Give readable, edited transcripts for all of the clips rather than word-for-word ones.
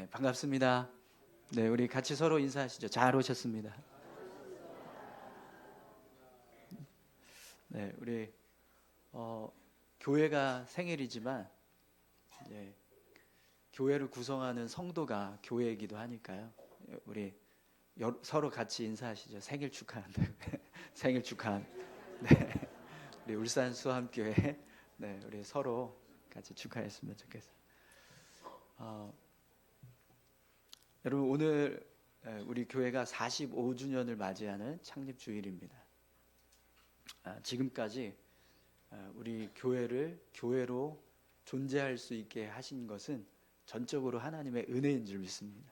네, 반갑습니다. 네, 우리 같이 서로 인사하시죠. 잘 오셨습니다. 네, 우리 교회가 생일이지만 이제 교회를 구성하는 성도가 교회이기도 하니까요. 우리 서로 같이 인사하시죠. 생일 축하한다. 생일 축하한. 네, 우리 울산 수함교회. 네, 우리 서로 같이 축하했으면 좋겠어요. 여러분 오늘 우리 교회가 45주년을 맞이하는 창립 주일입니다. 지금까지 우리 교회를 교회로 존재할 수 있게 하신 것은 전적으로 하나님의 은혜인 줄 믿습니다.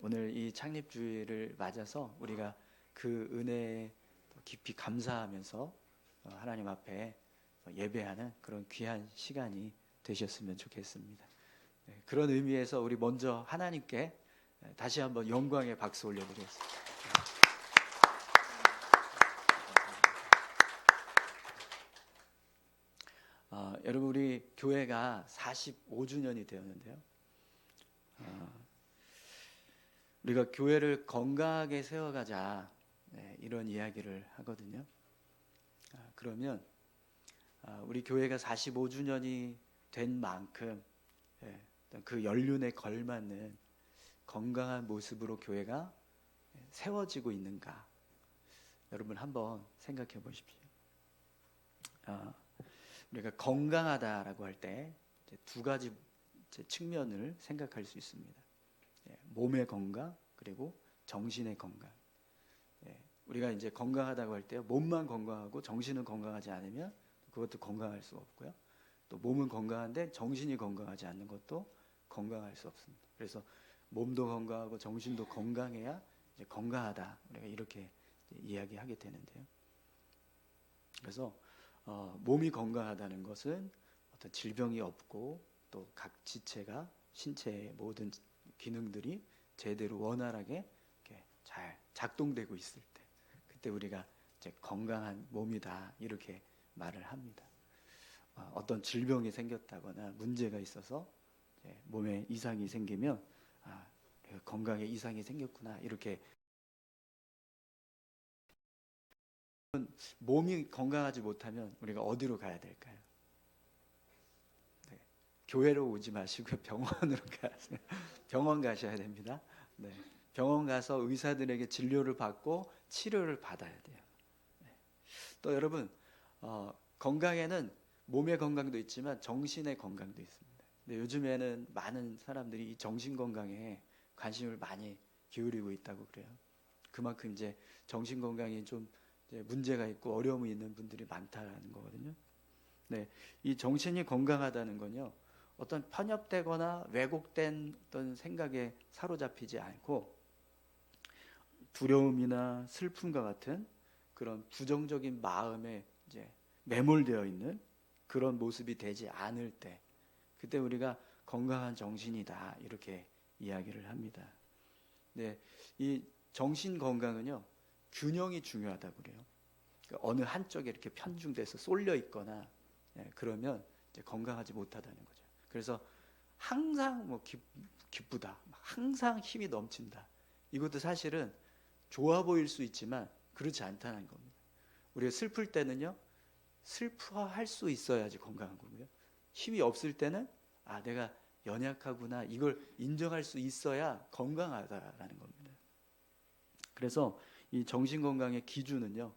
오늘 이 창립 주일을 맞아서 우리가 그 은혜에 깊이 감사하면서 하나님 앞에 예배하는 그런 귀한 시간이 되셨으면 좋겠습니다. 그런 의미에서 우리 먼저 하나님께 다시 한번 영광의 박수 올려드리겠습니다. 여러분 우리 교회가 45주년이 되었는데요. 우리가 교회를 건강하게 세워가자 이런 이야기를 하거든요. 그러면 우리 교회가 45주년이 된 만큼 그 연륜에 걸맞는 건강한 모습으로 교회가 세워지고 있는가? 여러분 한번 생각해 보십시오. 우리가 건강하다라고 할 때 두 가지 측면을 생각할 수 있습니다. 몸의 건강 그리고 정신의 건강. 우리가 이제 건강하다고 할 때 몸만 건강하고 정신은 건강하지 않으면 그것도 건강할 수 없고요. 또 몸은 건강한데 정신이 건강하지 않는 것도 건강할 수 없습니다. 그래서 몸도 건강하고 정신도 건강해야 이제 건강하다. 우리가 이렇게 이야기하게 되는데요. 그래서 몸이 건강하다는 것은 어떤 질병이 없고 또 각 지체가 신체의 모든 기능들이 제대로 원활하게 이렇게 잘 작동되고 있을 때, 그때 우리가 이제 건강한 몸이다 이렇게 말을 합니다. 어떤 질병이 생겼다거나 문제가 있어서 몸에 이상이 생기면 건강에 이상이 생겼구나 이렇게. 몸이 건강하지 못하면 우리가 어디로 가야 될까요? 교회로 오지 마시고 병원으로 가세요. 병원 가셔야 됩니다. 병원 가서 의사들에게 진료를 받고 치료를 받아야 돼요. 또 여러분 건강에는 몸의 건강도 있지만 정신의 건강도 있습니다. 근데 요즘에는 많은 사람들이 이 정신 건강에 관심을 많이 기울이고 있다고 그래요. 그만큼 이제 정신 건강이 좀 이제 문제가 있고 어려움이 있는 분들이 많다는 거거든요. 이 정신이 건강하다는 건요, 어떤 편협되거나 왜곡된 어떤 생각에 사로잡히지 않고 두려움이나 슬픔과 같은 그런 부정적인 마음에 이제 매몰되어 있는 그런 모습이 되지 않을 때, 그때 우리가 건강한 정신이다 이렇게 이야기를 합니다. 이 정신 건강은요 균형이 중요하다고 그래요. 그러니까 어느 한쪽에 이렇게 편중돼서 쏠려 있거나 그러면 이제 건강하지 못하다는 거죠. 그래서 항상 뭐 기쁘다, 항상 힘이 넘친다. 이것도 사실은 좋아 보일 수 있지만 그렇지 않다는 겁니다. 우리가 슬플 때는요, 슬퍼할 수 있어야지 건강한 거고요. 힘이 없을 때는 내가 연약하구나 이걸 인정할 수 있어야 건강하다라는 겁니다. 그래서 이 정신 건강의 기준은요,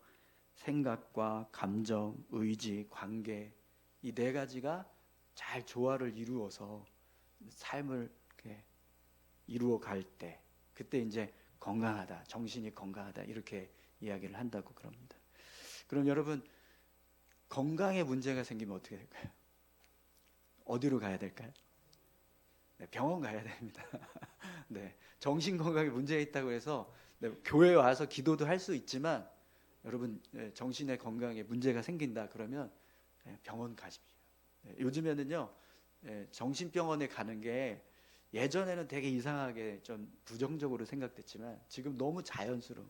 생각과 감정, 의지, 관계 이 네 가지가 잘 조화를 이루어서 삶을 이렇게 이루어 갈 때, 그때 이제 건강하다, 정신이 건강하다 이렇게 이야기를 한다고 그럽니다. 그럼 여러분 건강에 문제가 생기면 어떻게 될까요? 어디로 가야 될까요? 병원 가야 됩니다. 정신 건강에 문제가 있다고 해서 교회에 와서 기도도 할 수 있지만 여러분 정신의 건강에 문제가 생긴다 그러면 병원 가십시오. 요즘에는요 정신병원에 가는 게 예전에는 되게 이상하게 좀 부정적으로 생각됐지만 지금 너무 자연스러운,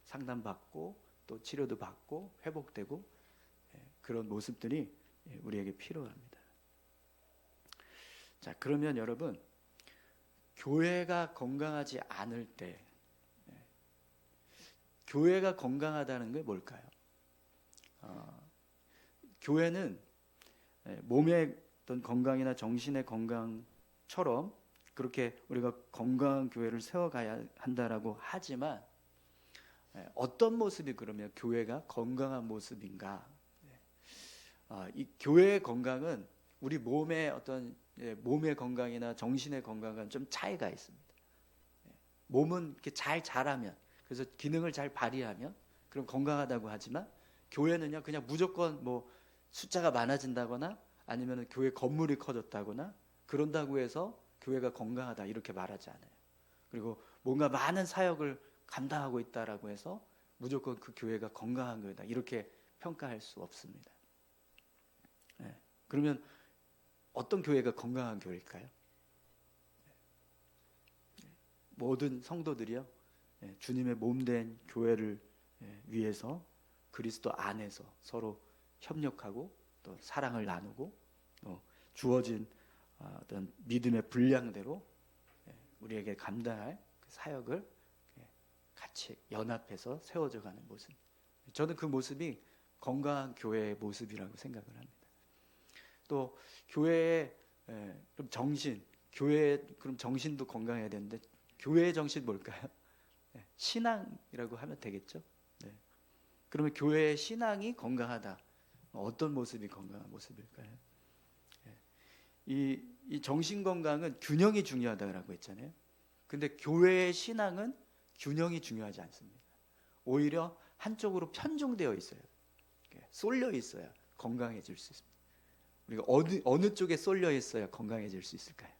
상담받고 또 치료도 받고 회복되고 그런 모습들이 우리에게 필요합니다. 자, 그러면 여러분 교회가 건강하지 않을 때, 교회가 건강하다는 게 뭘까요? 교회는 몸의 어떤 건강이나 정신의 건강처럼 그렇게 우리가 건강한 교회를 세워가야 한다라고 하지만, 어떤 모습이 그러면 교회가 건강한 모습인가? 이 교회의 건강은 우리 몸의 어떤 몸의 건강이나 정신의 건강은 좀 차이가 있습니다. 몸은 이렇게 잘 자라면, 그래서 기능을 잘 발휘하면 그럼 건강하다고 하지만, 교회는요 그냥 무조건 뭐 숫자가 많아진다거나 아니면 교회 건물이 커졌다거나 그런다고 해서 교회가 건강하다 이렇게 말하지 않아요. 그리고 뭔가 많은 사역을 감당하고 있다라고 해서 무조건 그 교회가 건강한 교회다 이렇게 평가할 수 없습니다. 그러면 어떤 교회가 건강한 교회일까요? 모든 성도들이요, 주님의 몸된 교회를 위해서 그리스도 안에서 서로 협력하고 또 사랑을 나누고 또 주어진 어떤 믿음의 분량대로 우리에게 감당할 그 사역을 같이 연합해서 세워져 가는 모습. 저는 그 모습이 건강한 교회의 모습이라고 생각을 합니다. 또 교회의 그럼 정신, 교회의 그럼 정신도 건강해야 되는데 교회의 정신 뭘까요? 신앙이라고 하면 되겠죠. 그러면 교회의 신앙이 건강하다. 어떤 모습이 건강한 모습일까요? 이 정신 건강은 균형이 중요하다고 했잖아요. 근데 교회의 신앙은 균형이 중요하지 않습니다. 오히려 한쪽으로 편중되어 있어요. 쏠려 있어야 건강해질 수 있습니다. 우리가 어느 쪽에 쏠려 있어야 건강해질 수 있을까요?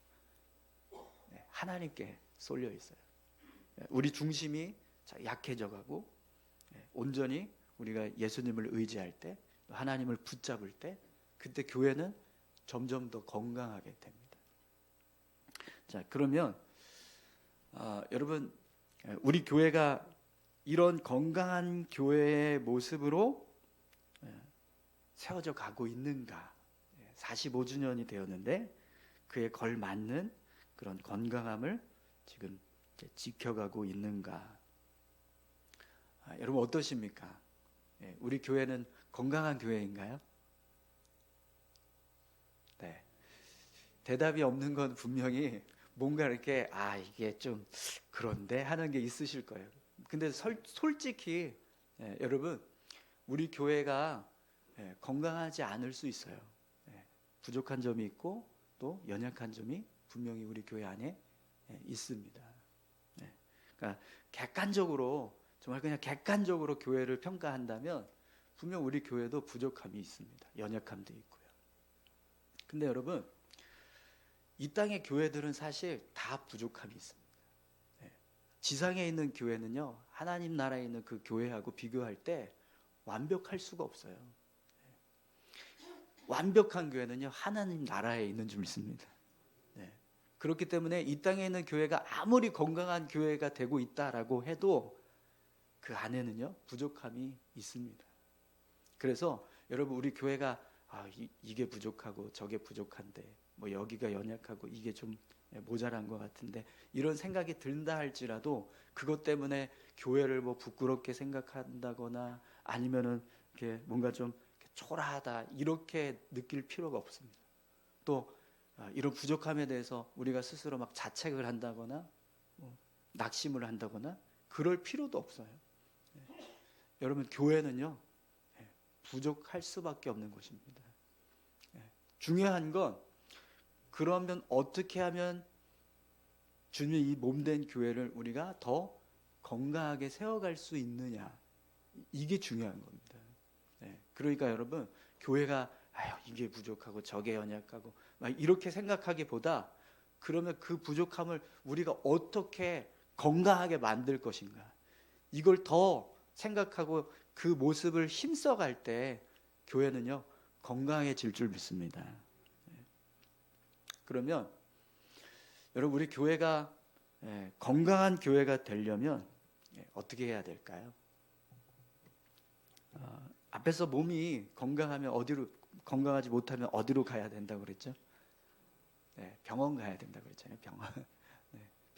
하나님께 쏠려 있어요. 우리 중심이 약해져가고 온전히 우리가 예수님을 의지할 때, 하나님을 붙잡을 때, 그때 교회는 점점 더 건강하게 됩니다. 자, 그러면 여러분, 우리 교회가 이런 건강한 교회의 모습으로 세워져 가고 있는가? 45주년이 되었는데 그에 걸맞는 그런 건강함을 지금 지켜가고 있는가? 여러분 어떠십니까? 우리 교회는 건강한 교회인가요? 네. 대답이 없는 건 분명히 뭔가 이렇게 이게 좀 그런데 하는 게 있으실 거예요. 근데 솔직히 여러분, 우리 교회가 건강하지 않을 수 있어요. 부족한 점이 있고 또 연약한 점이 분명히 우리 교회 안에 있습니다. 그러니까 객관적으로, 정말 그냥 객관적으로 교회를 평가한다면 분명 우리 교회도 부족함이 있습니다. 연약함도 있고요. 근데 여러분, 이 땅의 교회들은 사실 다 부족함이 있습니다. 지상에 있는 교회는요, 하나님 나라에 있는 그 교회하고 비교할 때 완벽할 수가 없어요. 완벽한 교회는요, 하나님 나라에 있는 줄 믿습니다. 그렇기 때문에 이 땅에 있는 교회가 아무리 건강한 교회가 되고 있다라고 해도 그 안에는요, 부족함이 있습니다. 그래서 여러분, 우리 교회가 이게 부족하고 저게 부족한데 뭐 여기가 연약하고 이게 좀 모자란 것 같은데 이런 생각이 든다 할지라도 그것 때문에 교회를 뭐 부끄럽게 생각한다거나 아니면은 이렇게 뭔가 좀 초라하다 이렇게 느낄 필요가 없습니다. 또 이런 부족함에 대해서 우리가 스스로 막 자책을 한다거나 낙심을 한다거나 그럴 필요도 없어요. 여러분, 교회는요, 부족할 수밖에 없는 것입니다. 중요한 건 그러면 어떻게 하면 주님의 이 몸된 교회를 우리가 더 건강하게 세워갈 수 있느냐, 이게 중요한 겁니다. 그러니까 여러분, 교회가 이게 부족하고 저게 연약하고 막 이렇게 생각하기보다 그러면 그 부족함을 우리가 어떻게 건강하게 만들 것인가, 이걸 더 생각하고 그 모습을 힘써갈 때 교회는요, 건강해질 줄 믿습니다. 그러면 여러분, 우리 교회가 건강한 교회가 되려면 어떻게 해야 될까요? 앞에서 몸이 건강하면 건강하지 못하면 어디로 가야 된다고 그랬죠? 병원 가야 된다고 그랬잖아요. 병원.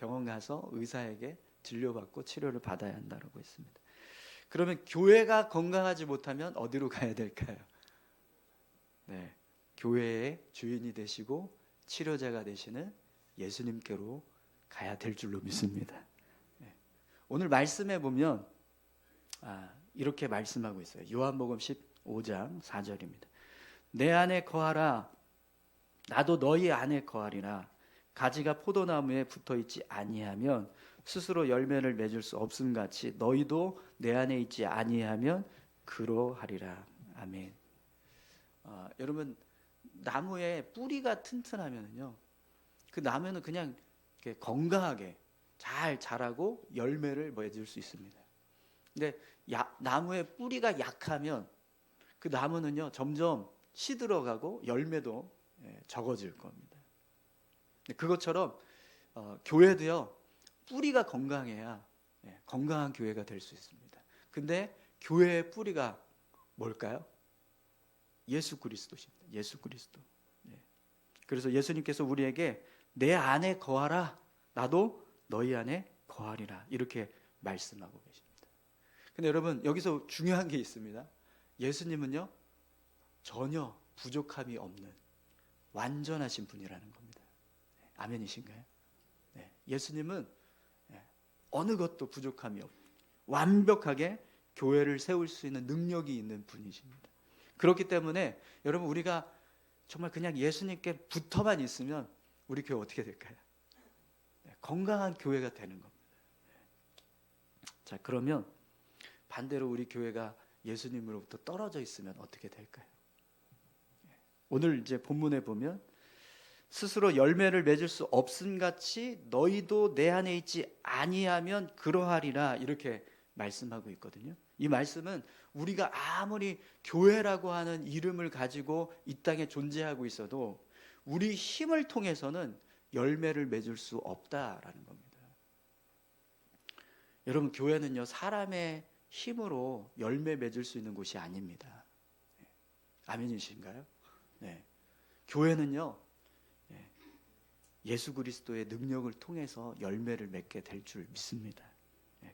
병원 가서 의사에게 진료받고 치료를 받아야 한다고 했습니다. 그러면 교회가 건강하지 못하면 어디로 가야 될까요? 네, 교회의 주인이 되시고 치료자가 되시는 예수님께로 가야 될 줄로 믿습니다. 네. 오늘 말씀에 보면 이렇게 말씀하고 있어요. 요한복음 15장 4절입니다. 내 안에 거하라 나도 너희 안에 거하리라. 가지가 포도나무에 붙어있지 아니하면 스스로 열매를 맺을 수 없음같이 너희도 내 안에 있지 아니하면 그러하리라. 아멘. 여러분 나무의 뿌리가 튼튼하면요 그 나무는 그냥 이렇게 건강하게 잘 자라고 열매를 맺을 수 있습니다. 근데 나무의 뿌리가 약하면 그 나무는요 점점 시들어가고 열매도 적어질 겁니다. 그것처럼 교회도요 뿌리가 건강해야 건강한 교회가 될 수 있습니다. 근데 교회의 뿌리가 뭘까요? 예수 그리스도십니다. 예수 그리스도. 그래서 예수님께서 우리에게 내 안에 거하라 나도 너희 안에 거하리라 이렇게 말씀하고 계십니다. 근데 여러분 여기서 중요한 게 있습니다. 예수님은요 전혀 부족함이 없는 완전하신 분이라는 겁니다. 아멘이신가요? 네, 예수님은 어느 것도 부족함이 없고 완벽하게 교회를 세울 수 있는 능력이 있는 분이십니다. 그렇기 때문에 여러분 우리가 정말 그냥 예수님께 붙어만 있으면 우리 교회 어떻게 될까요? 건강한 교회가 되는 겁니다. 자, 그러면 반대로 우리 교회가 예수님으로부터 떨어져 있으면 어떻게 될까요? 오늘 이제 본문에 보면 스스로 열매를 맺을 수 없음같이 너희도 내 안에 있지 아니하면 그러하리라 이렇게 말씀하고 있거든요. 이 말씀은 우리가 아무리 교회라고 하는 이름을 가지고 이 땅에 존재하고 있어도 우리 힘을 통해서는 열매를 맺을 수 없다라는 겁니다. 여러분 교회는요 사람의 힘으로 열매 맺을 수 있는 곳이 아닙니다. 아멘이신가요? 네. 교회는요 예수 그리스도의 능력을 통해서 열매를 맺게 될 줄 믿습니다.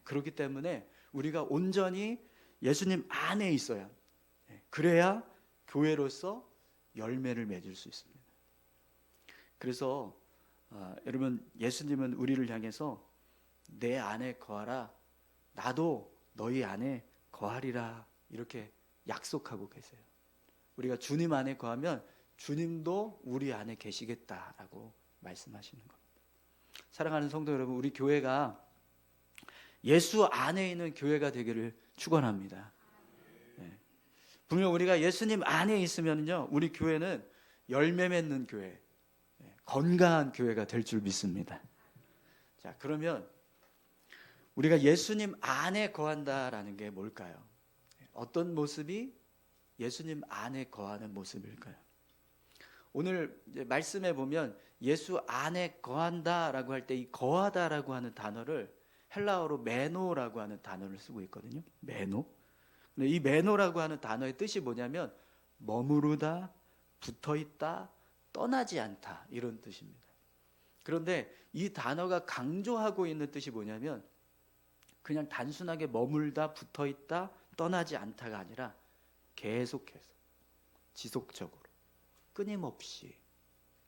그렇기 때문에 우리가 온전히 예수님 안에 있어야 그래야 교회로서 열매를 맺을 수 있습니다. 그래서 여러분 예수님은 우리를 향해서 내 안에 거하라 나도 너희 안에 거하리라 이렇게 약속하고 계세요. 우리가 주님 안에 거하면 주님도 우리 안에 계시겠다라고 말씀하시는 겁니다. 사랑하는 성도 여러분, 우리 교회가 예수 안에 있는 교회가 되기를 축원합니다. 분명 우리가 예수님 안에 있으면요, 우리 교회는 열매 맺는 교회, 건강한 교회가 될 줄 믿습니다. 자, 그러면 우리가 예수님 안에 거한다라는 게 뭘까요? 어떤 모습이 예수님 안에 거하는 모습일까요? 오늘 이제 말씀에 보면 예수 안에 거한다라고 할 때 이 거하다라고 하는 단어를 헬라어로 메노라고 하는 단어를 쓰고 있거든요. 메노. 근데 이 메노라고 하는 단어의 뜻이 뭐냐면 머무르다, 붙어있다, 떠나지 않다 이런 뜻입니다. 그런데 이 단어가 강조하고 있는 뜻이 뭐냐면 그냥 단순하게 머물다, 붙어있다, 떠나지 않다가 아니라 계속해서 지속적으로 끊임없이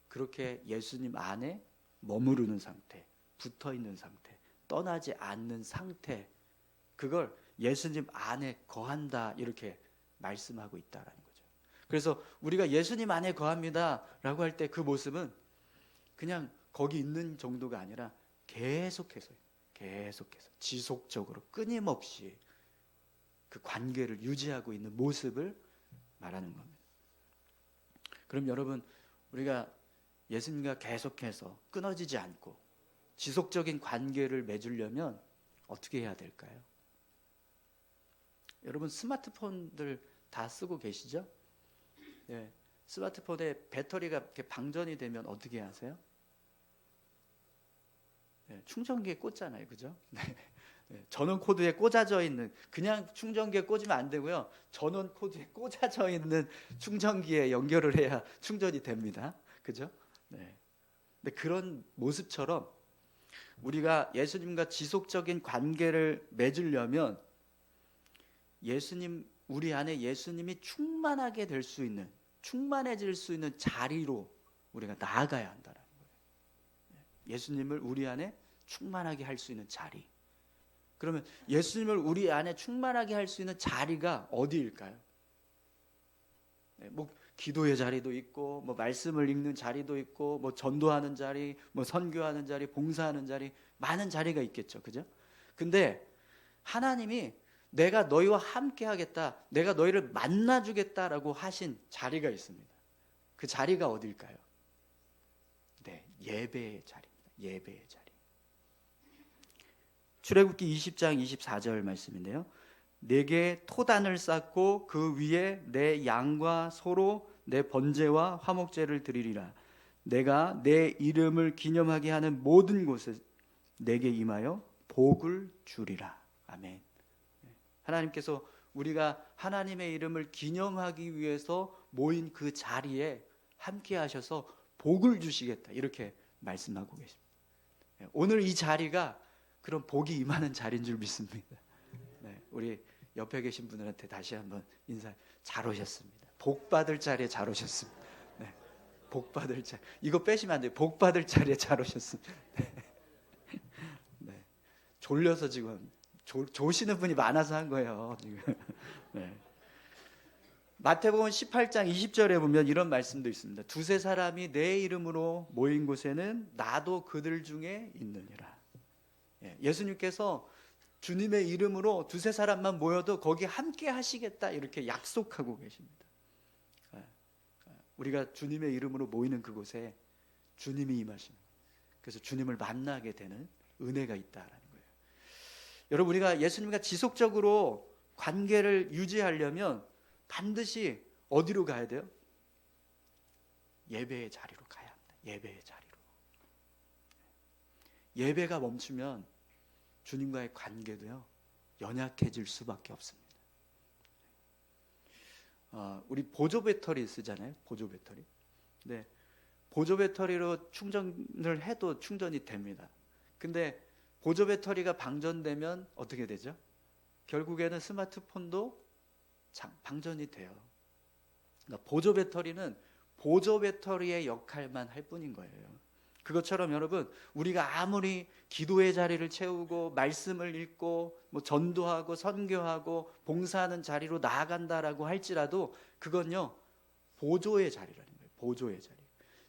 그렇게 예수님 안에 머무르는 상태, 붙어있는 상태, 떠나지 않는 상태, 그걸 예수님 안에 거한다 이렇게 말씀하고 있다라는 거죠. 그래서 우리가 예수님 안에 거합니다 라고 할 때 그 모습은 그냥 거기 있는 정도가 아니라 계속해서 지속적으로 끊임없이 그 관계를 유지하고 있는 모습을 말하는 겁니다. 그럼 여러분 우리가 예수님과 계속해서 끊어지지 않고 지속적인 관계를 맺으려면 어떻게 해야 될까요? 여러분 스마트폰들 다 쓰고 계시죠? 네, 스마트폰에 배터리가 이렇게 방전이 되면 어떻게 하세요? 네, 충전기에 꽂잖아요, 그죠? 네, 전원 코드에 꽂아져 있는 그냥 충전기에 꽂으면 안 되고요. 전원 코드에 꽂아져 있는 충전기에 연결을 해야 충전이 됩니다, 그죠? 네. 근데 그런 모습처럼 우리가 예수님과 지속적인 관계를 맺으려면 우리 안에 예수님이 충만하게 될 수 있는, 충만해질 수 있는 자리로 우리가 나아가야 한다는 거예요. 예수님을 우리 안에 충만하게 할 수 있는 자리. 그러면 예수님을 우리 안에 충만하게 할 수 있는 자리가 어디일까요? 뭐 기도의 자리도 있고, 뭐 말씀을 읽는 자리도 있고, 뭐 전도하는 자리, 뭐 선교하는 자리, 봉사하는 자리, 많은 자리가 있겠죠, 그죠? 근데 하나님이 내가 너희와 함께 하겠다, 내가 너희를 만나주겠다라고 하신 자리가 있습니다. 그 자리가 어딜까요? 네, 예배의 자리입니다. 예배의 자리. 출애굽기 20장 24절 말씀인데요. 내게 토단을 쌓고 그 위에 내 양과 소로 내 번제와 화목제를 드리리라. 내가 내 이름을 기념하게 하는 모든 곳에 내게 임하여 복을 주리라. 아멘. 하나님께서 우리가 하나님의 이름을 기념하기 위해서 모인 그 자리에 함께 하셔서 복을 주시겠다, 이렇게 말씀하고 계십니다. 오늘 이 자리가 그런 복이 임하는 자리인 줄 믿습니다. 네, 우리 옆에 계신 분들한테 다시 한번 인사. 잘 오셨습니다. 복 받을 자리에 잘 오셨습니다. 네, 복 받을 자리. 이거 빼시면 안 돼요. 복 받을 자리에 잘 오셨습니다. 네, 졸려서 지금 조시는 분이 많아서 한 거예요. 네. 마태복음 18장 20절에 보면 이런 말씀도 있습니다. 두세 사람이 내 이름으로 모인 곳에는 나도 그들 중에 있느니라. 예수님께서 주님의 이름으로 두세 사람만 모여도 거기 함께 하시겠다, 이렇게 약속하고 계십니다. 우리가 주님의 이름으로 모이는 그곳에 주님이 임하시는 거예요. 그래서 주님을 만나게 되는 은혜가 있다라는 거예요. 여러분, 우리가 예수님과 지속적으로 관계를 유지하려면 반드시 어디로 가야 돼요? 예배의 자리로 가야 합니다. 예배의 자리로. 예배가 멈추면 주님과의 관계도요, 연약해질 수밖에 없습니다. 우리 보조 배터리 쓰잖아요. 보조 배터리. 네, 보조 배터리로 충전을 해도 충전이 됩니다. 근데 보조 배터리가 방전되면 어떻게 되죠? 결국에는 스마트폰도 방전이 돼요. 그러니까 보조 배터리는 보조 배터리의 역할만 할 뿐인 거예요. 그것처럼 여러분, 우리가 아무리 기도의 자리를 채우고 말씀을 읽고 뭐 전도하고 선교하고 봉사하는 자리로 나아간다라고 할지라도 그건요, 보조의 자리라는 거예요. 보조의 자리.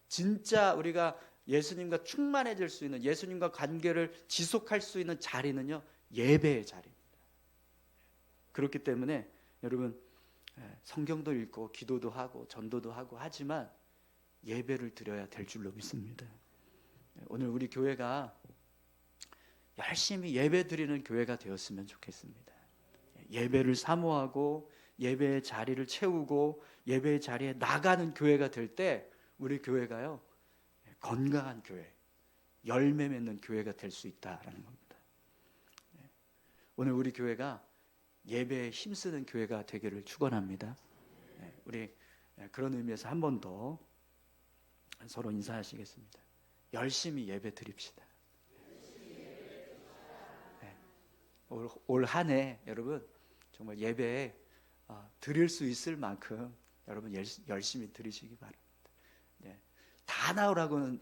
진짜 우리가 예수님과 충만해질 수 있는, 예수님과 관계를 지속할 수 있는 자리는요, 예배의 자리입니다. 그렇기 때문에 여러분, 성경도 읽고 기도도 하고 전도도 하고 하지만 예배를 드려야 될 줄로 믿습니다. 오늘 우리 교회가 열심히 예배 드리는 교회가 되었으면 좋겠습니다. 예배를 사모하고 예배의 자리를 채우고 예배의 자리에 나가는 교회가 될 때 우리 교회가요, 건강한 교회, 열매 맺는 교회가 될 수 있다라는 겁니다. 오늘 우리 교회가 예배에 힘쓰는 교회가 되기를 축원합니다. 우리 그런 의미에서 한 번 더 서로 인사하시겠습니다. 열심히 예배 드립시다. 올 한 해 여러분 정말 예배에 드릴 수 있을 만큼 여러분 열심히 드리시기 바랍니다. 다 나오라고는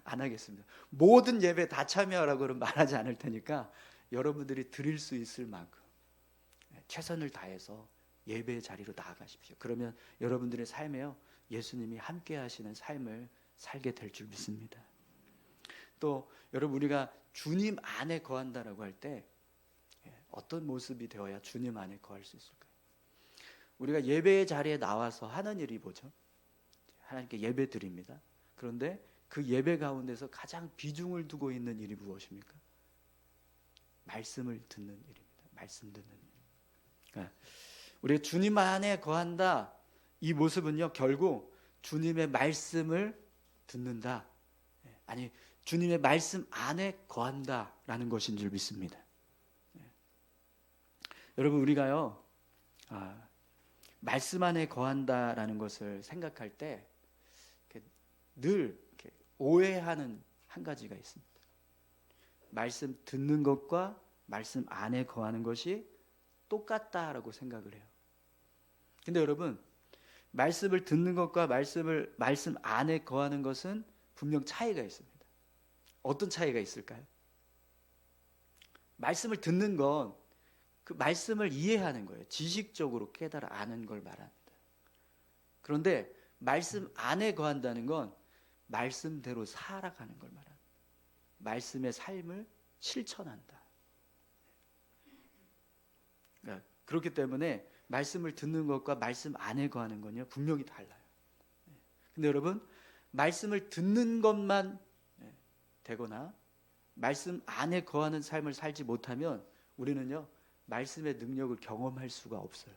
안 하겠습니다. 모든 예배 다 참여하라고는 말하지 않을 테니까 여러분들이 드릴 수 있을 만큼 최선을 다해서 예배의 자리로 나아가십시오. 그러면 여러분들의 삶에요, 예수님이 함께 하시는 삶을 살게 될 줄 믿습니다. 또 여러분, 우리가 주님 안에 거한다라고 할 때 어떤 모습이 되어야 주님 안에 거할 수 있을까요? 우리가 예배의 자리에 나와서 하는 일이 뭐죠? 하나님께 예배 드립니다. 그런데 그 예배 가운데서 가장 비중을 두고 있는 일이 무엇입니까? 말씀을 듣는 일입니다. 말씀 듣는 일. 우리가 주님 안에 거한다, 이 모습은요, 결국 주님의 말씀을 듣는다, 아니 주님의 말씀 안에 거한다라는 것인 줄 믿습니다. 여러분, 우리가요, 말씀 안에 거한다라는 것을 생각할 때 늘 오해하는 한 가지가 있습니다. 말씀 듣는 것과 말씀 안에 거하는 것이 똑같다라고 생각을 해요. 근데 여러분, 말씀을 듣는 것과 말씀 안에 거하는 것은 분명 차이가 있습니다. 어떤 차이가 있을까요? 말씀을 듣는 건 그 말씀을 이해하는 거예요. 지식적으로 깨달아 아는 걸 말합니다. 그런데 말씀 안에 거한다는 건 말씀대로 살아가는 걸 말합니다. 말씀의 삶을 실천한다. 그러니까 그렇기 때문에 말씀을 듣는 것과 말씀 안에 거하는 건요 분명히 달라요. 근데 여러분, 말씀을 듣는 것만 되거나 말씀 안에 거하는 삶을 살지 못하면 우리는요 말씀의 능력을 경험할 수가 없어요.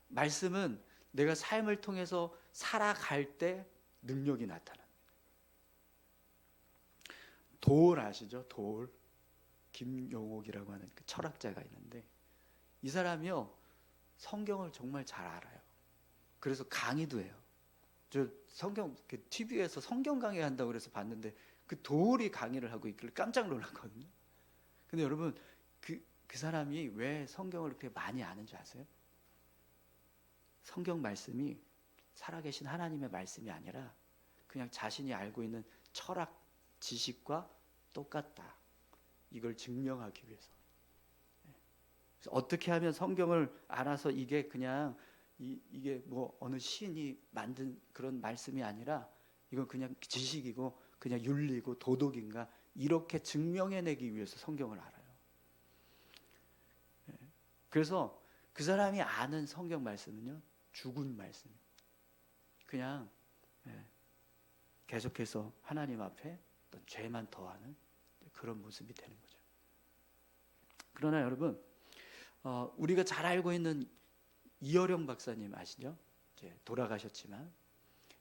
말씀은 내가 삶을 통해서 살아갈 때 능력이 나타납니다. 도올 아시죠? 도올. 김용옥이라고 하는 그 철학자가 있는데 이 사람이요 성경을 정말 잘 알아요. 그래서 강의도 해요. 저 성경 TV에서 성경 강의 한다고 그래서 봤는데 그 도올이 강의를 하고 있길래 깜짝 놀랐거든요. 근데 여러분 그 사람이 왜 성경을 그렇게 많이 아는 줄 아세요? 성경 말씀이 살아계신 하나님의 말씀이 아니라 그냥 자신이 알고 있는 철학 지식과 똑같다. 이걸 증명하기 위해서. 어떻게 하면 성경을 알아서 이게 그냥 이게 뭐 어느 시인이 만든 그런 말씀이 아니라 이건 그냥 지식이고 그냥 윤리고 도덕인가 이렇게 증명해내기 위해서 성경을 알아요. 그래서 그 사람이 아는 성경 말씀은요 죽은 말씀. 그냥 계속해서 하나님 앞에 어떤 죄만 더하는 그런 모습이 되는 거죠. 그러나 여러분, 우리가 잘 알고 있는 이어령 박사님 아시죠? 이제 돌아가셨지만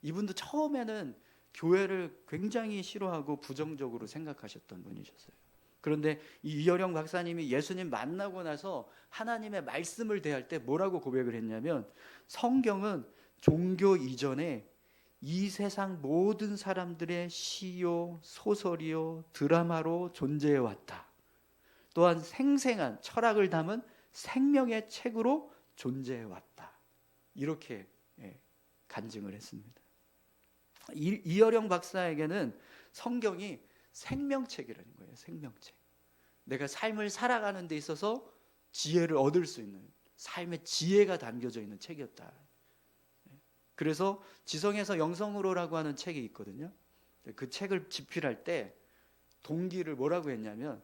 이분도 처음에는 교회를 굉장히 싫어하고 부정적으로 생각하셨던 분이셨어요. 그런데 이 이어령 박사님이 예수님 만나고 나서 하나님의 말씀을 대할 때 뭐라고 고백을 했냐면 성경은 종교 이전에 이 세상 모든 사람들의 시요, 소설이요, 드라마로 존재해 왔다. 또한 생생한 철학을 담은 생명의 책으로 존재해 왔다. 이렇게 간증을 했습니다. 이어령 박사에게는 성경이 생명책이라는 거예요. 생명책. 내가 삶을 살아가는 데 있어서 지혜를 얻을 수 있는 삶의 지혜가 담겨져 있는 책이었다. 그래서 지성에서 영성으로라고 하는 책이 있거든요. 그 책을 집필할 때 동기를 뭐라고 했냐면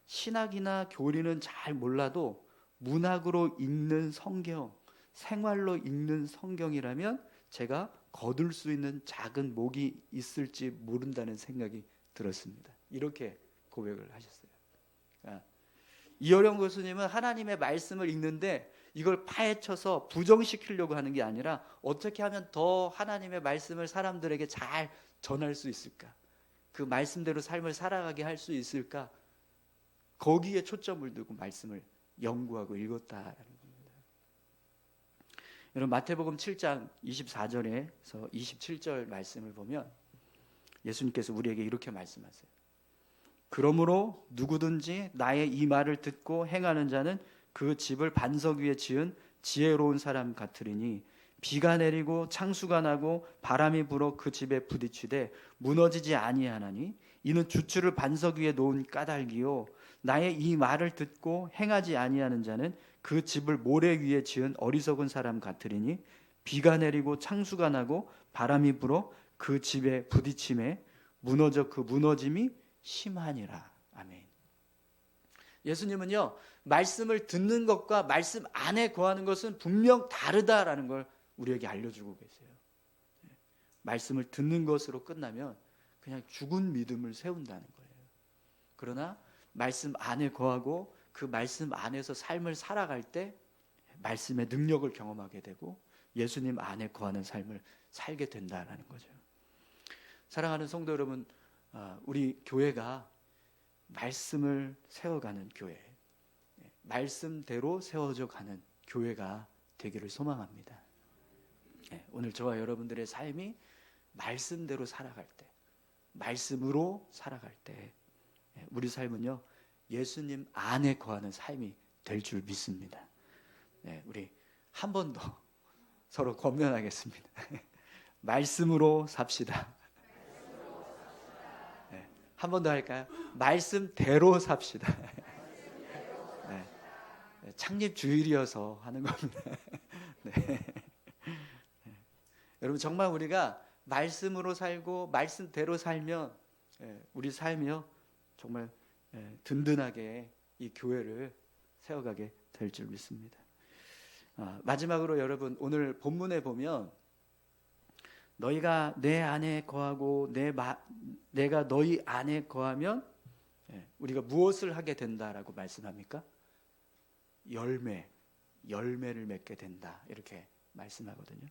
신학이나 교리는 잘 몰라도 문학으로 읽는 성경, 생활로 읽는 성경이라면 제가 거둘 수 있는 작은 목이 있을지 모른다는 생각이 들었습니다. 이렇게 고백을 하셨어요. 이어령 교수님은 하나님의 말씀을 읽는데 이걸 파헤쳐서 부정시키려고 하는 게 아니라 어떻게 하면 더 하나님의 말씀을 사람들에게 잘 전할 수 있을까? 그 말씀대로 삶을 살아가게 할 수 있을까? 거기에 초점을 두고 말씀을 연구하고 읽었다라는 겁니다. 여러분 마태복음 7장 24절에서 27절 말씀을 보면 예수님께서 우리에게 이렇게 말씀하세요. 그러므로 누구든지 나의 이 말을 듣고 행하는 자는 그 집을 반석 위에 지은 지혜로운 사람 같으리니 비가 내리고 창수가 나고 바람이 불어 그 집에 부딪히되 무너지지 아니하나니 이는 주추를 반석 위에 놓은 까닭이요 나의 이 말을 듣고 행하지 아니하는 자는 그 집을 모래 위에 지은 어리석은 사람 같으리니 비가 내리고 창수가 나고 바람이 불어 그 집에 부딪힘에 무너져 그 무너짐이 심하니라. 아멘. 예수님은요 말씀을 듣는 것과 말씀 안에 거하는 것은 분명 다르다라는 걸 우리에게 알려주고 계세요. 말씀을 듣는 것으로 끝나면 그냥 죽은 믿음을 세운다는 거예요. 그러나 말씀 안에 거하고 그 말씀 안에서 삶을 살아갈 때 말씀의 능력을 경험하게 되고 예수님 안에 거하는 삶을 살게 된다는 거죠. 사랑하는 성도 여러분, 우리 교회가 말씀을 세워가는 교회, 말씀대로 세워져 가는 교회가 되기를 소망합니다. 오늘 저와 여러분들의 삶이 말씀대로 살아갈 때, 말씀으로 살아갈 때 우리 삶은요 예수님 안에 거하는 삶이 될 줄 믿습니다. 우리 한 번 더 서로 권면하겠습니다. 말씀으로 삽시다. 한 번 더 할까요? 말씀대로 삽시다. 창립 주일이어서 하는 겁니다. 여러분 정말 우리가 말씀으로 살고 말씀대로 살면 우리 삶이요 정말 든든하게 이 교회를 세워가게 될 줄 믿습니다. 마지막으로 여러분 오늘 본문에 보면 너희가 내 안에 거하고 내가 너희 안에 거하면 우리가 무엇을 하게 된다라고 말씀합니까? 열매를 맺게 된다 이렇게 말씀하거든요.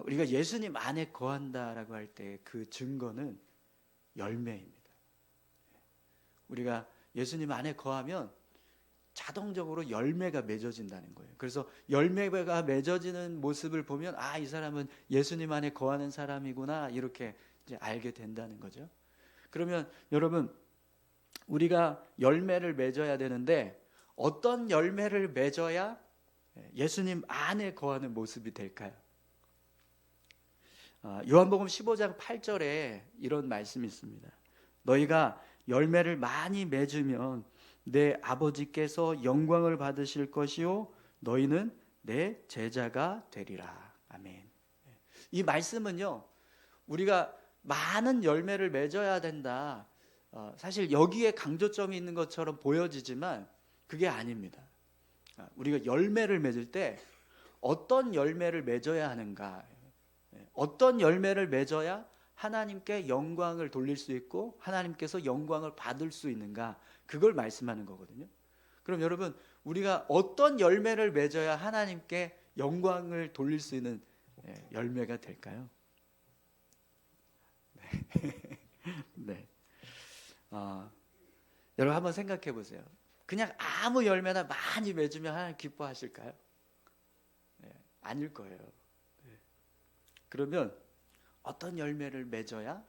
우리가 예수님 안에 거한다라고 할 때 그 증거는 열매입니다. 우리가 예수님 안에 거하면 자동적으로 열매가 맺어진다는 거예요. 그래서 열매가 맺어지는 모습을 보면 이 사람은 예수님 안에 거하는 사람이구나 이렇게 이제 알게 된다는 거죠. 그러면 여러분 우리가 열매를 맺어야 되는데 어떤 열매를 맺어야 예수님 안에 거하는 모습이 될까요? 요한복음 15장 8절에 이런 말씀이 있습니다. 너희가 열매를 많이 맺으면 내 아버지께서 영광을 받으실 것이요 너희는 내 제자가 되리라. 아멘. 이 말씀은요 우리가 많은 열매를 맺어야 된다. 사실 여기에 강조점이 있는 것처럼 보여지지만 그게 아닙니다. 우리가 열매를 맺을 때 어떤 열매를 맺어야 하는가, 어떤 열매를 맺어야 하나님께 영광을 돌릴 수 있고 하나님께서 영광을 받을 수 있는가, 그걸 말씀하는 거거든요. 그럼 여러분 우리가 어떤 열매를 맺어야 하나님께 영광을 돌릴 수 있는 열매가 될까요? 네. 여러분 한번 생각해 보세요. 그냥 아무 열매나 많이 맺으면 하나님 기뻐하실까요? 아닐 거예요. 그러면 어떤 열매를 맺어야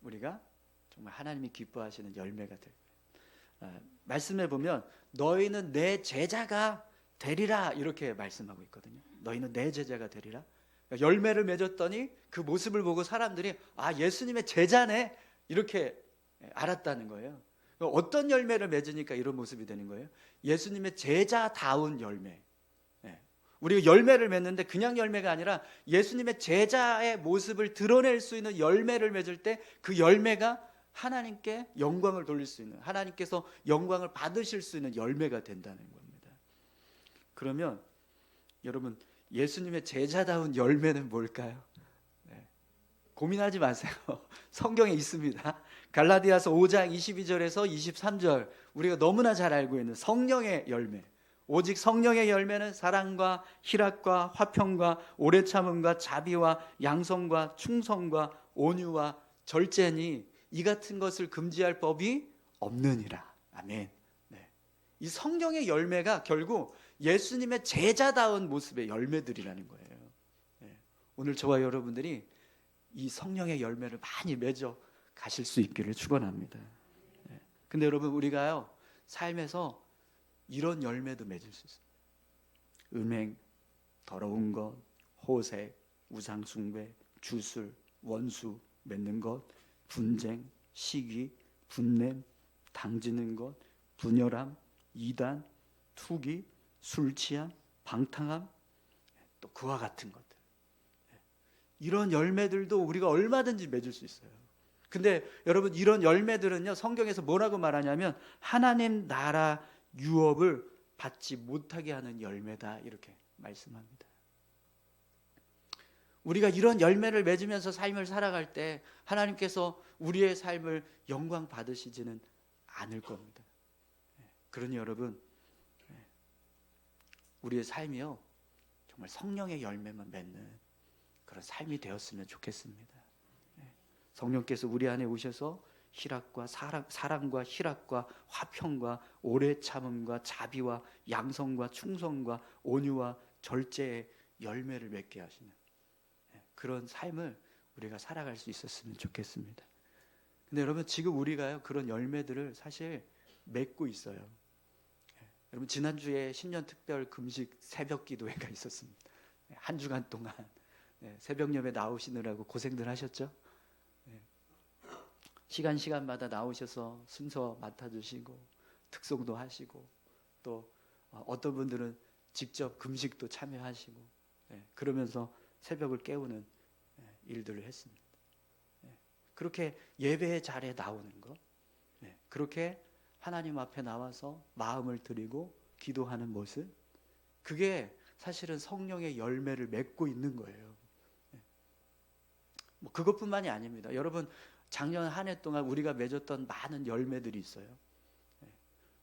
우리가 정말 하나님이 기뻐하시는 열매가 될까요? 말씀해 보면 너희는 내 제자가 되리라 이렇게 말씀하고 있거든요. 너희는 내 제자가 되리라. 열매를 맺었더니 그 모습을 보고 사람들이 예수님의 제자네 이렇게 알았다는 거예요. 어떤 열매를 맺으니까 이런 모습이 되는 거예요? 예수님의 제자다운 열매. 우리가 열매를 맺는데 그냥 열매가 아니라 예수님의 제자의 모습을 드러낼 수 있는 열매를 맺을 때 그 열매가 하나님께 영광을 돌릴 수 있는, 하나님께서 영광을 받으실 수 있는 열매가 된다는 겁니다. 그러면 여러분 예수님의 제자다운 열매는 뭘까요? 고민하지 마세요. 성경에 있습니다. 갈라디아서 5장 22절에서 23절 우리가 너무나 잘 알고 있는 성령의 열매. 오직 성령의 열매는 사랑과 희락과 화평과 오래 참음과 자비와 양성과 충성과 온유와 절제니 이 같은 것을 금지할 법이 없느니라. 아멘. 이 성령의 열매가 결국 예수님의 제자다운 모습의 열매들이라는 거예요. 오늘 저와 여러분들이 이 성령의 열매를 많이 맺어 가실 수 있기를 축원합니다. 근데 여러분 우리가요 삶에서 이런 열매도 맺을 수 있어요. 음행, 더러운 것, 호색, 우상숭배, 주술, 원수 맺는 것, 분쟁, 시기, 분냄, 당지는 것, 분열함, 이단, 투기, 술취함, 방탕함, 또 그와 같은 것들. 이런 열매들도 우리가 얼마든지 맺을 수 있어요. 근데 여러분 이런 열매들은요 성경에서 뭐라고 말하냐면 하나님 나라 유업을 받지 못하게 하는 열매다 이렇게 말씀합니다. 우리가 이런 열매를 맺으면서 삶을 살아갈 때 하나님께서 우리의 삶을 영광 받으시지는 않을 겁니다. 그러니 여러분 우리의 삶이요 정말 성령의 열매만 맺는 그런 삶이 되었으면 좋겠습니다. 성령께서 우리 안에 오셔서 희락과 사랑과 희락과 화평과 오래 참음과 자비와 양성과 충성과 온유와 절제의 열매를 맺게 하시는 그런 삶을 우리가 살아갈 수 있었으면 좋겠습니다. 근데 여러분 지금 우리가요 그런 열매들을 사실 맺고 있어요. 여러분 지난주에 신년 특별 금식 새벽 기도회가 있었습니다. 한 주간 동안 새벽 예배 나오시느라고 고생들 하셨죠? 시간마다 나오셔서 순서 맡아주시고 특송도 하시고 또 어떤 분들은 직접 금식도 참여하시고 그러면서 새벽을 깨우는 일들을 했습니다. 그렇게 예배의 자리에 나오는 것, 그렇게 하나님 앞에 나와서 마음을 드리고 기도하는 모습, 그게 사실은 성령의 열매를 맺고 있는 거예요. 뭐 그것뿐만이 아닙니다. 여러분 작년 한 해 동안 우리가 맺었던 많은 열매들이 있어요.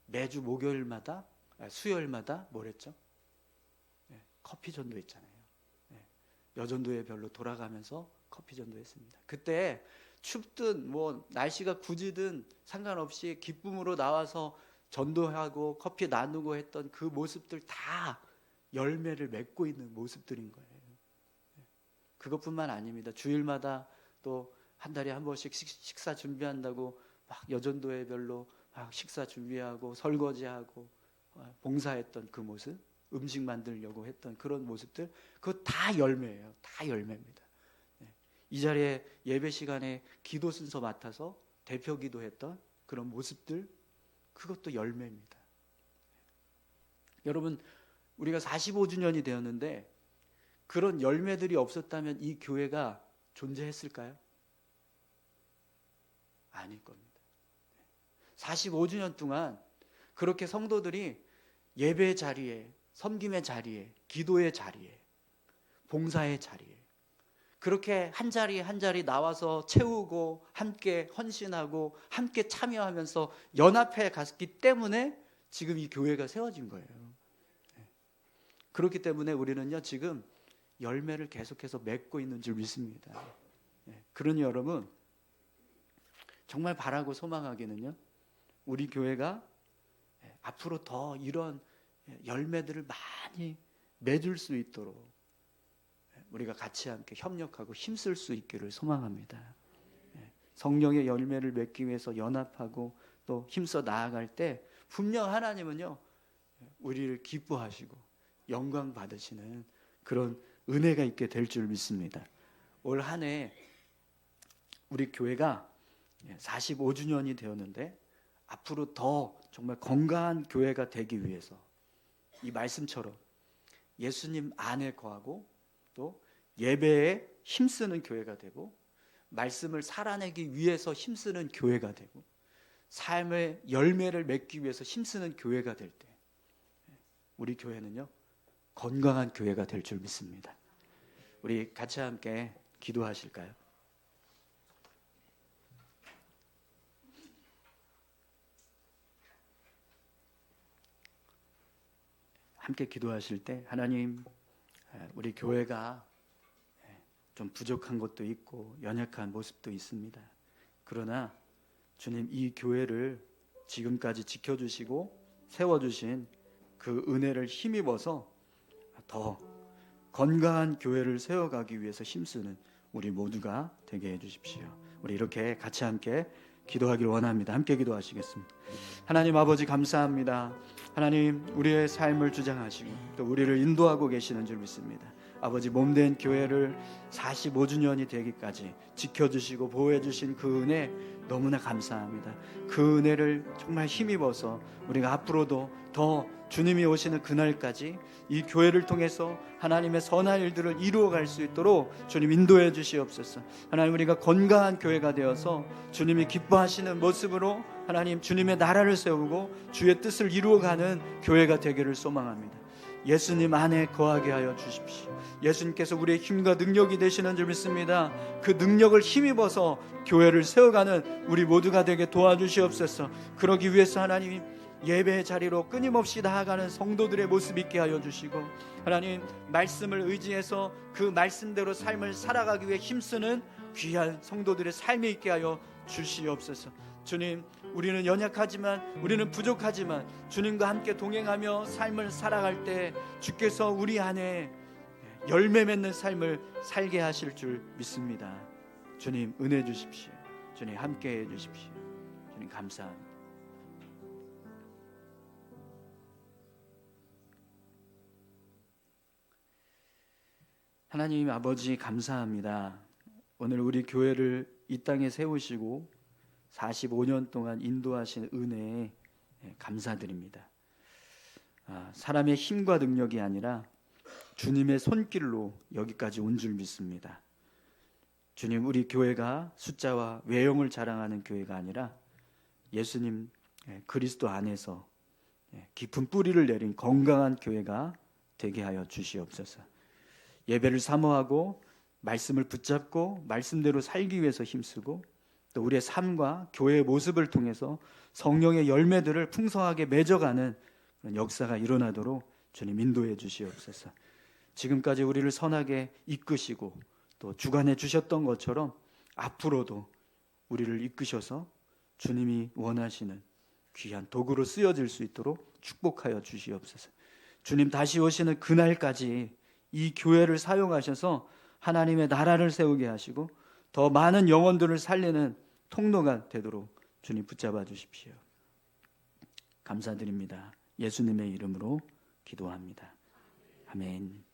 매주 목요일마다 수요일마다 뭐랬죠? 커피 전도 했잖아요. 여전도의 별로 돌아가면서 커피 전도 했습니다. 그때 춥든 뭐 날씨가 굳이든 상관없이 기쁨으로 나와서 전도하고 커피 나누고 했던 그 모습들 다 열매를 맺고 있는 모습들인 거예요. 그것뿐만 아닙니다. 주일마다 또 한 달에 한 번씩 식사 준비한다고 막 여전도의 별로 막 식사 준비하고 설거지하고 봉사했던 그 모습, 음식 만들려고 했던 그런 모습들, 그거 다 열매예요. 다 열매입니다. 이 자리에 예배 시간에 기도 순서 맡아서 대표 기도했던 그런 모습들, 그것도 열매입니다. 여러분 우리가 45주년이 되었는데 그런 열매들이 없었다면 이 교회가 존재했을까요? 아닐 겁니다. 45주년 동안 그렇게 성도들이 예배의 자리에, 섬김의 자리에, 기도의 자리에, 봉사의 자리에 그렇게 한 자리 한 자리 나와서 채우고 함께 헌신하고 함께 참여하면서 연합해 갔기 때문에 지금 이 교회가 세워진 거예요. 그렇기 때문에 우리는요 지금 열매를 계속해서 맺고 있는 줄 믿습니다. 그러니 여러분 정말 바라고 소망하기는요 우리 교회가 앞으로 더 이런 열매들을 많이 맺을 수 있도록 우리가 같이 함께 협력하고 힘쓸 수 있기를 소망합니다. 성령의 열매를 맺기 위해서 연합하고 또 힘써 나아갈 때 분명 하나님은요 우리를 기뻐하시고 영광 받으시는 그런 은혜가 있게 될 줄 믿습니다. 올 한 해 우리 교회가 45주년이 되었는데 앞으로 더 정말 건강한 교회가 되기 위해서 이 말씀처럼 예수님 안에 거하고 또 예배에 힘쓰는 교회가 되고 말씀을 살아내기 위해서 힘쓰는 교회가 되고 삶의 열매를 맺기 위해서 힘쓰는 교회가 될 때 우리 교회는요 건강한 교회가 될 줄 믿습니다. 우리 같이 함께 기도하실까요? 함께 기도하실 때 하나님 우리 교회가 좀 부족한 것도 있고 연약한 모습도 있습니다. 그러나 주님 이 교회를 지금까지 지켜주시고 세워주신 그 은혜를 힘입어서 더 건강한 교회를 세워가기 위해서 힘쓰는 우리 모두가 되게 해주십시오. 우리 이렇게 같이 함께 기도하기를 원합니다. 함께 기도하시겠습니다. 하나님 아버지 감사합니다. 하나님 우리의 삶을 주장하시고 또 우리를 인도하고 계시는 줄 믿습니다. 아버지 몸된 교회를 45주년이 되기까지 지켜주시고 보호해주신 그 은혜 너무나 감사합니다. 그 은혜를 정말 힘입어서 우리가 앞으로도 더 주님이 오시는 그날까지 이 교회를 통해서 하나님의 선한 일들을 이루어갈 수 있도록 주님 인도해 주시옵소서. 하나님 우리가 건강한 교회가 되어서 주님이 기뻐하시는 모습으로 하나님 주님의 나라를 세우고 주의 뜻을 이루어가는 교회가 되기를 소망합니다. 예수님 안에 거하게 하여 주십시오. 예수님께서 우리의 힘과 능력이 되시는 줄 믿습니다. 그 능력을 힘입어서 교회를 세워가는 우리 모두가 되게 도와주시옵소서. 그러기 위해서 하나님 예배의 자리로 끊임없이 나아가는 성도들의 모습 있게 하여 주시고 하나님 말씀을 의지해서 그 말씀대로 삶을 살아가기 위해 힘쓰는 귀한 성도들의 삶이 있게 하여 주시옵소서. 주님 우리는 연약하지만 우리는 부족하지만 주님과 함께 동행하며 삶을 살아갈 때 주께서 우리 안에 열매 맺는 삶을 살게 하실 줄 믿습니다. 주님 은혜 주십시오. 주님 함께 해 주십시오. 주님 감사합니다. 하나님 아버지 감사합니다. 오늘 우리 교회를 이 땅에 세우시고 45년 동안 인도하신 은혜에 감사드립니다. 사람의 힘과 능력이 아니라 주님의 손길로 여기까지 온 줄 믿습니다. 주님, 우리 교회가 숫자와 외형을 자랑하는 교회가 아니라 예수님 그리스도 안에서 깊은 뿌리를 내린 건강한 교회가 되게 하여 주시옵소서. 예배를 사모하고 말씀을 붙잡고 말씀대로 살기 위해서 힘쓰고 또 우리의 삶과 교회의 모습을 통해서 성령의 열매들을 풍성하게 맺어가는 그런 역사가 일어나도록 주님 인도해 주시옵소서. 지금까지 우리를 선하게 이끄시고 또 주관해 주셨던 것처럼 앞으로도 우리를 이끄셔서 주님이 원하시는 귀한 도구로 쓰여질 수 있도록 축복하여 주시옵소서. 주님 다시 오시는 그날까지 이 교회를 사용하셔서 하나님의 나라를 세우게 하시고 더 많은 영혼들을 살리는 통로가 되도록 주님 붙잡아 주십시오. 감사드립니다. 예수님의 이름으로 기도합니다. 아멘.